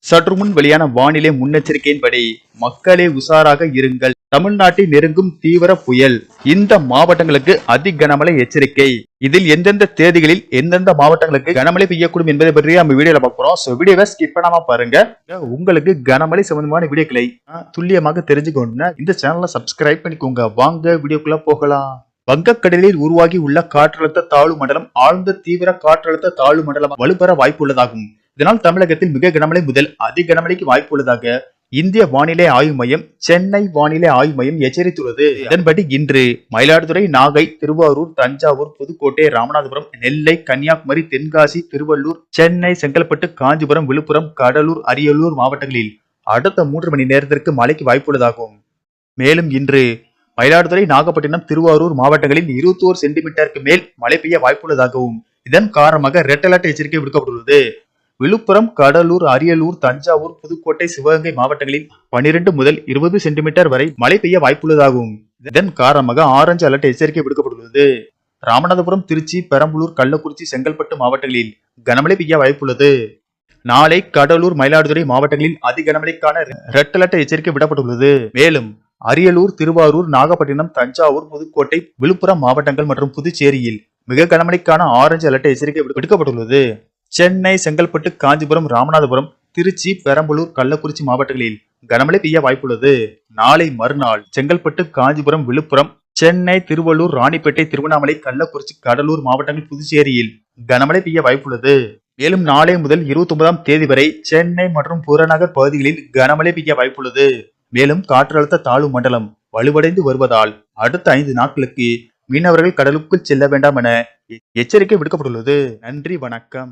சற்று முன் வெளியான வானிலை முன்னெச்சரிக்கையின்படி மக்களே உஷாராக இருங்கள். தமிழ்நாட்டை நெருங்கும் தீவிர புயல். இந்த மாவட்டங்களுக்கு அதி கனமழை எச்சரிக்கை. இதில் எந்தெந்த தேதிகளில் எந்தெந்த மாவட்டங்களுக்கு கனமழை பெய்யக்கூடும் என்பதை பற்றி நம்ம வீடியோல பார்க்கிறோம். சோ வீடியோவை ஸ்கிப் பண்ணாம பாருங்க. உங்களுக்கு கனமழை சம்பந்தமான வீடியோக்களை துல்லியமாக தெரிஞ்சுக்கணும்னா இந்த சேனலை சப்ஸ்கிரைப் பண்ணிக்கோங்க. வாங்க வீடியோக்குள்ள போகலாம். வங்கக்கடலில் உருவாகி உள்ள காற்றழுத்த தாழ்வு மண்டலம் ஆழ்ந்த தீவிர காற்றழுத்த தாழ்வு மண்டலம் வலுப்பெற வாய்ப்புள்ளதாகும். இதனால் தமிழகத்தில் மிக கனமழை முதல் அதி கனமழைக்கு வாய்ப்புள்ளதாக இந்திய வானிலை ஆய்வு மையம், சென்னை வானிலை ஆய்வு மையம் எச்சரித்துள்ளது. இதன்படி இன்று மயிலாடுதுறை, நாகை, திருவாரூர், தஞ்சாவூர், புதுக்கோட்டை, ராமநாதபுரம், நெல்லை, கன்னியாகுமரி, தென்காசி, திருவள்ளூர், சென்னை, செங்கல்பட்டு, காஞ்சிபுரம், விழுப்புரம், கடலூர், அரியலூர் மாவட்டங்களில் அடுத்த 3 மணி நேரத்திற்கு மழைக்கு வாய்ப்புள்ளதாகும். மேலும் இன்று மயிலாடுதுறை, நாகப்பட்டினம், திருவாரூர் மாவட்டங்களில் 21 சென்டிமீட்டருக்கு மேல் மழை பெய்ய வாய்ப்புள்ளதாகவும் இதன் காரணமாக ரெட் அலர்ட் எச்சரிக்கை விடுக்கப்பட்டுள்ளது. விழுப்புரம், கடலூர், அரியலூர், தஞ்சாவூர், புதுக்கோட்டை, சிவகங்கை மாவட்டங்களில் 12 முதல் 20 சென்டிமீட்டர் வரை மழை பெய்ய வாய்ப்புள்ளதாகவும் இதன் காரணமாக ஆரஞ்சு அலர்ட் எச்சரிக்கை விடுக்கப்பட்டுள்ளது. ராமநாதபுரம், திருச்சி, பெரம்பலூர், கள்ளக்குறிச்சி, செங்கல்பட்டு மாவட்டங்களில் கனமழை பெய்ய வாய்ப்புள்ளது. நாளை கடலூர், மயிலாடுதுறை மாவட்டங்களில் அதி கனமழைக்கான ரெட் அலர்ட் எச்சரிக்கை விடப்பட்டுள்ளது. மேலும் அரியலூர், திருவாரூர், நாகப்பட்டினம், தஞ்சாவூர், புதுக்கோட்டை, விழுப்புரம் மாவட்டங்கள் மற்றும் புதுச்சேரியில் மிக கனமழைக்கான ஆரஞ்சு அலர்ட் எச்சரிக்கை விடுக்கப்பட்டுள்ளது. சென்னை, செங்கல்பட்டு, காஞ்சிபுரம், ராமநாதபுரம், திருச்சி, பெரம்பலூர், கள்ளக்குறிச்சி மாவட்டங்களில் கனமழை பெய்ய வாய்ப்புள்ளது. நாளை மறுநாள் செங்கல்பட்டு, காஞ்சிபுரம், விழுப்புரம், சென்னை, திருவள்ளூர், ராணிப்பேட்டை, திருவண்ணாமலை, கள்ளக்குறிச்சி, கடலூர் மாவட்டங்கள், புதுச்சேரியில் கனமழை பெய்ய வாய்ப்புள்ளது. மேலும் நாளை முதல் 29ஆம் தேதி வரை சென்னை மற்றும் புறநகர் பகுதிகளில் கனமழை பெய்ய வாய்ப்புள்ளது. மேலும் காற்றழுத்த தாழ்வு மண்டலம் வலுவடைந்து வருவதால் அடுத்த 5 நாட்களுக்கு மீனவர்கள் கடலுக்குள் செல்ல வேண்டாம் என எச்சரிக்கை விடுக்கப்பட்டுள்ளது. நன்றி, வணக்கம்.